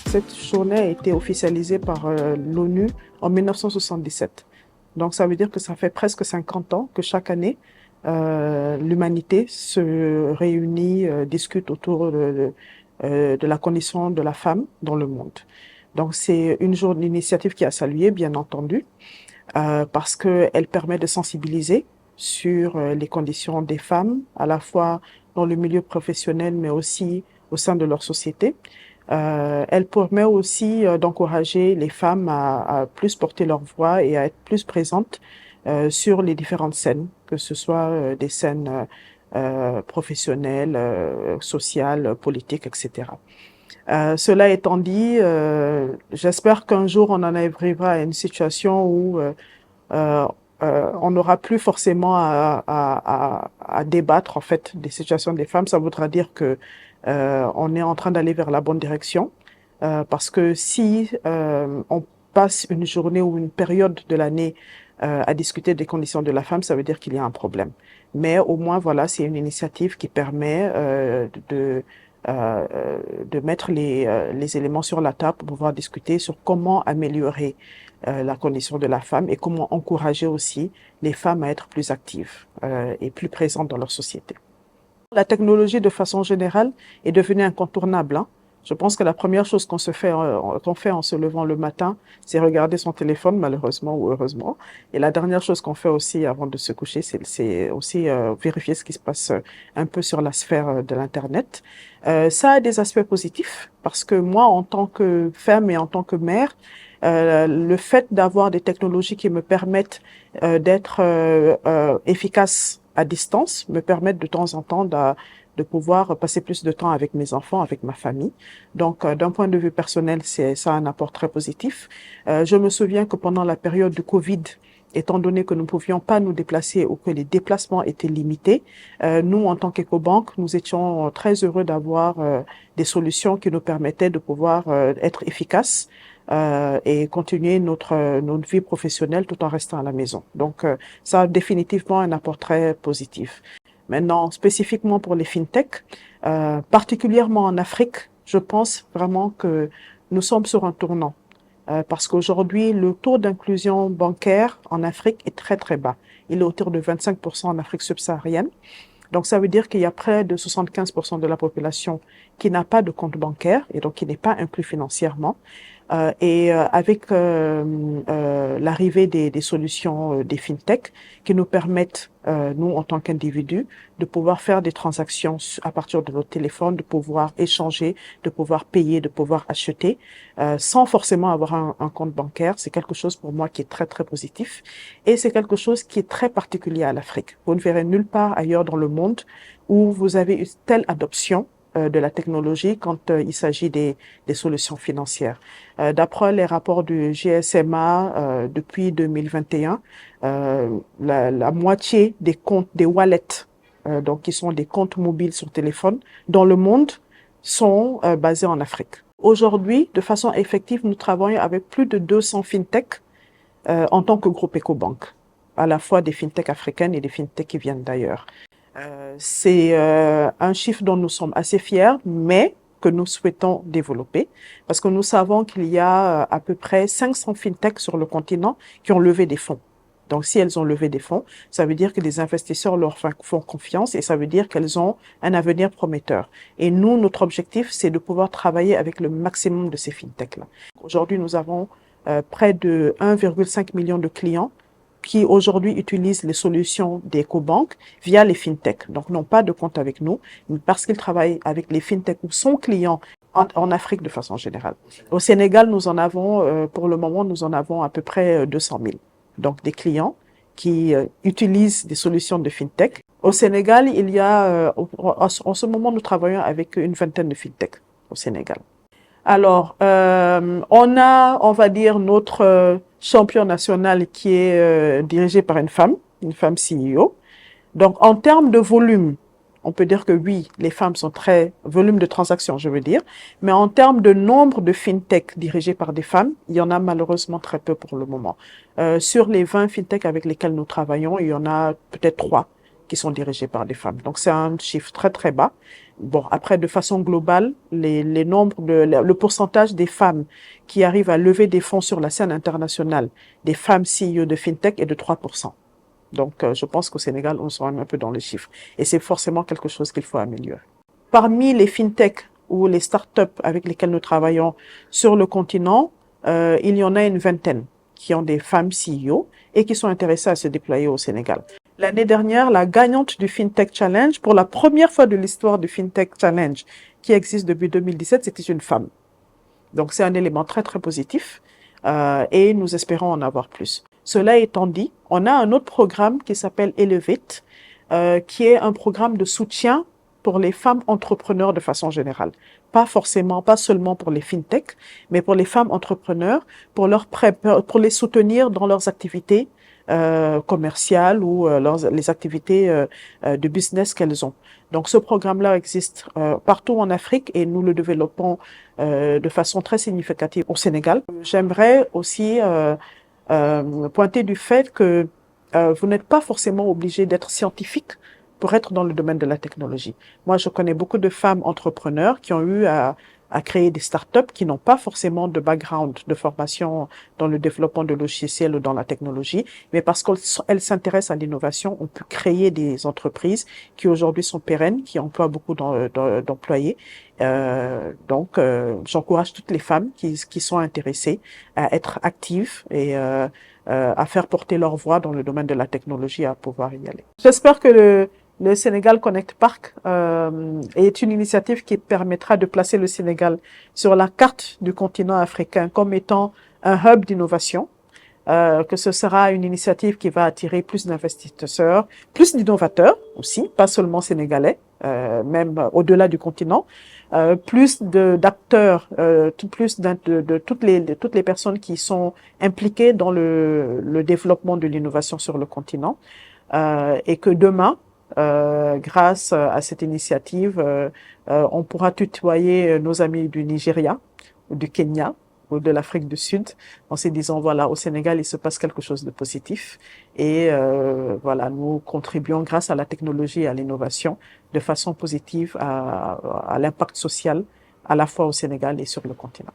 Cette journée a été officialisée par l'ONU en 1977. Donc ça veut dire que ça fait presque 50 ans que chaque année, l'humanité se réunit, discute autour de la condition de la femme dans le monde. Donc c'est une initiative qui a salué, bien entendu, parce qu'elle permet de sensibiliser sur les conditions des femmes, à la fois dans le milieu professionnel, mais aussi au sein de leur société. Elle permet aussi d'encourager les femmes à plus porter leur voix et à être plus présentes sur les différentes scènes, que ce soit des scènes professionnelles, sociales, politiques, etc. Cela étant dit, j'espère qu'un jour on en arrivera à une situation où euh, on n'aura plus forcément à débattre en fait des situations des femmes. Ça voudra dire que on est en train d'aller vers la bonne direction, parce que si on passe une journée ou une période de l'année à discuter des conditions de la femme, ça veut dire qu'il y a un problème. Mais au moins, voilà, c'est une initiative qui permet de mettre les éléments sur la table pour pouvoir discuter sur comment améliorer la condition de la femme et comment encourager aussi les femmes à être plus actives et plus présentes dans leur société. La technologie, de façon générale, est devenue incontournable, hein. Je pense que la première chose qu'on fait en se levant le matin, c'est regarder son téléphone, malheureusement ou heureusement. Et la dernière chose qu'on fait aussi avant de se coucher, c'est aussi vérifier ce qui se passe un peu sur la sphère de l'Internet. Ça a des aspects positifs, parce que moi, en tant que femme et en tant que mère, le fait d'avoir des technologies qui me permettent d'être efficace à distance me permettent de temps en temps de pouvoir passer plus de temps avec mes enfants, avec ma famille. Donc, d'un point de vue personnel, ça a un apport très positif. Je me souviens que pendant la période de Covid, étant donné que nous ne pouvions pas nous déplacer ou que les déplacements étaient limités, nous, en tant qu'Ecobank, nous étions très heureux d'avoir des solutions qui nous permettaient de pouvoir être efficaces et continuer notre vie professionnelle tout en restant à la maison. Donc, ça a définitivement un apport très positif. Maintenant, spécifiquement pour les fintechs, particulièrement en Afrique, je pense vraiment que nous sommes sur un tournant. Parce qu'aujourd'hui, le taux d'inclusion bancaire en Afrique est très, très bas. Il est autour de 25% en Afrique subsaharienne. Donc, ça veut dire qu'il y a près de 75% de la population qui n'a pas de compte bancaire et donc qui n'est pas inclus financièrement. Avec l'arrivée des solutions des fintech qui nous permettent, nous en tant qu'individus, de pouvoir faire des transactions à partir de notre téléphone, de pouvoir échanger, de pouvoir payer, de pouvoir acheter, sans forcément avoir un compte bancaire, c'est quelque chose pour moi qui est très très positif et c'est quelque chose qui est très particulier à l'Afrique. Vous ne verrez nulle part ailleurs dans le monde où vous avez une telle adoption de la technologie quand il s'agit des solutions financières. D'après les rapports du GSMA depuis 2021, la moitié des comptes, des wallets, donc qui sont des comptes mobiles sur téléphone, dans le monde, sont basés en Afrique. Aujourd'hui, de façon effective, nous travaillons avec plus de 200 fintechs en tant que groupe Ecobank, à la fois des fintechs africaines et des fintechs qui viennent d'ailleurs. C'est un chiffre dont nous sommes assez fiers, mais que nous souhaitons développer, parce que nous savons qu'il y a à peu près 500 fintechs sur le continent qui ont levé des fonds. Donc, si elles ont levé des fonds, ça veut dire que les investisseurs leur font confiance et ça veut dire qu'elles ont un avenir prometteur. Et nous, notre objectif, c'est de pouvoir travailler avec le maximum de ces fintechs-là. Aujourd'hui, nous avons près de 1,5 million de clients qui aujourd'hui utilisent les solutions d'Ecobank via les fintechs. Donc, n'ont pas de compte avec nous, mais parce qu'ils travaillent avec les fintechs ou sont clients en Afrique de façon générale. Au Sénégal, nous en avons, pour le moment, nous en avons à peu près 200 000. Donc, des clients qui utilisent des solutions de fintech. Au Sénégal, il y a, en ce moment, nous travaillons avec une vingtaine de fintechs au Sénégal. Alors, on va dire, notre champion national qui est dirigé par une femme CEO. Donc, en termes de volume, on peut dire que oui, les femmes sont volume de transactions, je veux dire. Mais en termes de nombre de fintech dirigés par des femmes, il y en a malheureusement très peu pour le moment. Sur les 20 fintech avec lesquels nous travaillons, il y en a peut-être 3 qui sont dirigées par des femmes. Donc c'est un chiffre très très bas. Bon, après, de façon globale, les nombres le pourcentage des femmes qui arrivent à lever des fonds sur la scène internationale, des femmes CEO de FinTech est de 3%. Donc, je pense qu'au Sénégal, on sera un peu dans les chiffres. Et c'est forcément quelque chose qu'il faut améliorer. Parmi les FinTech ou les startups avec lesquelles nous travaillons sur le continent, il y en a une vingtaine qui ont des femmes CEO et qui sont intéressées à se déployer au Sénégal. L'année dernière, la gagnante du FinTech Challenge, pour la première fois de l'histoire du FinTech Challenge qui existe depuis 2017, c'était une femme. Donc c'est un élément très très positif et nous espérons en avoir plus. Cela étant dit, on a un autre programme qui s'appelle Elevate, qui est un programme de soutien pour les femmes entrepreneurs de façon générale. Pas forcément, pas seulement pour les fintech, mais pour les femmes entrepreneurs, pour les soutenir dans leurs activités commerciales ou les activités de business qu'elles ont. Donc ce programme-là existe partout en Afrique et nous le développons de façon très significative au Sénégal. J'aimerais aussi pointer du fait que vous n'êtes pas forcément obligé d'être scientifique pour être dans le domaine de la technologie. Moi, je connais beaucoup de femmes entrepreneurs qui ont eu à créer des startups qui n'ont pas forcément de background de formation dans le développement de logiciels ou dans la technologie, mais parce qu'elles s'intéressent à l'innovation, ont pu créer des entreprises qui aujourd'hui sont pérennes, qui emploient beaucoup d'employés. J'encourage toutes les femmes qui sont intéressées à être actives et à faire porter leur voix dans le domaine de la technologie, à pouvoir y aller. J'espère que le Sénégal Connect Park est une initiative qui permettra de placer le Sénégal sur la carte du continent africain comme étant un hub d'innovation, que ce sera une initiative qui va attirer plus d'investisseurs, plus d'innovateurs aussi, pas seulement sénégalais, même au-delà du continent, plus d'acteurs, plus de toutes les personnes qui sont impliquées dans le développement de l'innovation sur le continent, et que demain, grâce à cette initiative, on pourra tutoyer nos amis du Nigeria ou du Kenya ou de l'Afrique du Sud en se disant, voilà, au Sénégal, il se passe quelque chose de positif et voilà, nous contribuons grâce à la technologie et à l'innovation de façon positive à l'impact social à la fois au Sénégal et sur le continent.